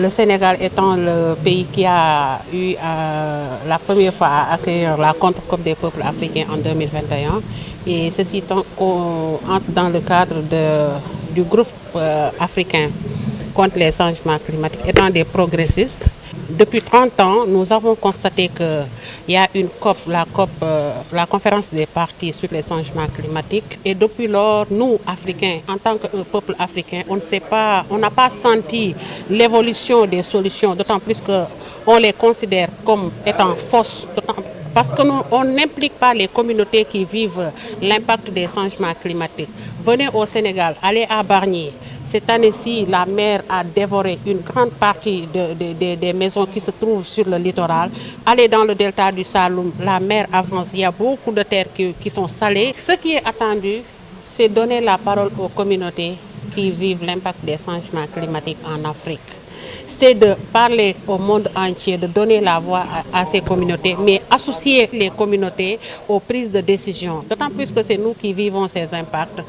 Le Sénégal étant le pays qui a eu la première fois à accueillir la contre-COP des peuples africains en 2021, et ceci entre dans le cadre du groupe africain contre les changements climatiques, étant des progressistes. Depuis 30 ans, nous avons constaté qu'il y a une COP, la conférence des parties sur les changements climatiques. Et depuis lors, nous, Africains, en tant que peuple africain, on n'a pas senti l'évolution des solutions, d'autant plus qu'on les considère comme étant fausses. Parce qu'on n'implique pas les communautés qui vivent l'impact des changements climatiques. Venez au Sénégal, allez à Bargny. Cette année-ci, la mer a dévoré une grande partie des maisons qui se trouvent sur le littoral. Allez dans le delta du Saloum, la mer avance, il y a beaucoup de terres qui sont salées. Ce qui est attendu, c'est donner la parole aux communautés qui vivent l'impact des changements climatiques en Afrique. C'est de parler au monde entier, de donner la voix à ces communautés, mais associer les communautés aux prises de décision. D'autant plus que c'est nous qui vivons ces impacts.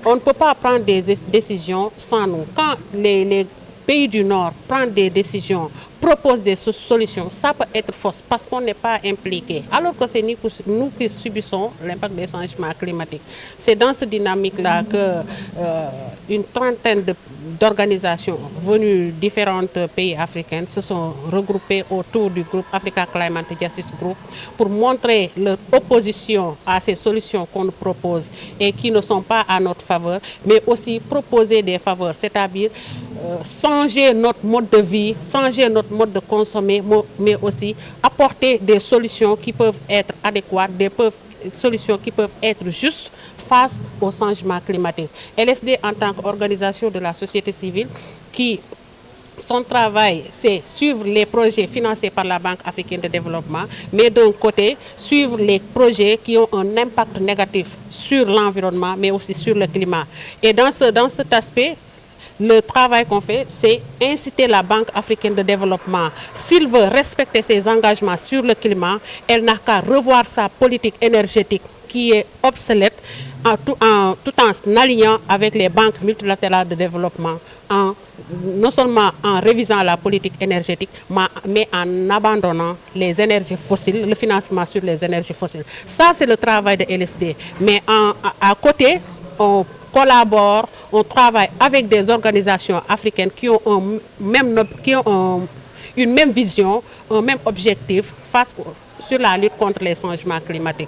On ne peut pas prendre des décisions sans nous. Quand les pays du Nord prennent des décisions, proposent des solutions, ça peut être faux parce qu'on n'est pas impliqué. Alors que c'est nous qui subissons l'impact des changements climatiques. C'est dans cette dynamique-là qu'une trentaine d'organisations venues de différents pays africains se sont regroupées autour du groupe Africa Climate Justice Group pour montrer leur opposition à ces solutions qu'on nous propose et qui ne sont pas à notre faveur, mais aussi proposer des faveurs, c'est-à-dire changer notre mode de vie, changer notre mode de consommer, mais aussi apporter des solutions qui peuvent être adéquates, des solutions qui peuvent être justes face au changement climatique. LSD, en tant qu'organisation de la société civile, son travail, c'est suivre les projets financés par la Banque africaine de développement, mais d'un côté, suivre les projets qui ont un impact négatif sur l'environnement, mais aussi sur le climat. Et dans cet aspect, le travail qu'on fait, c'est inciter la Banque africaine de développement. S'il veut respecter ses engagements sur le climat, elle n'a qu'à revoir sa politique énergétique qui est obsolète, tout en s'alignant avec les banques multilatérales de développement, non seulement en révisant la politique énergétique, mais en abandonnant les énergies fossiles, le financement sur les énergies fossiles. Ça, c'est le travail de LSD. Mais à côté, on collabore, on travaille avec des organisations africaines qui ont une même vision, un même objectif sur la lutte contre les changements climatiques.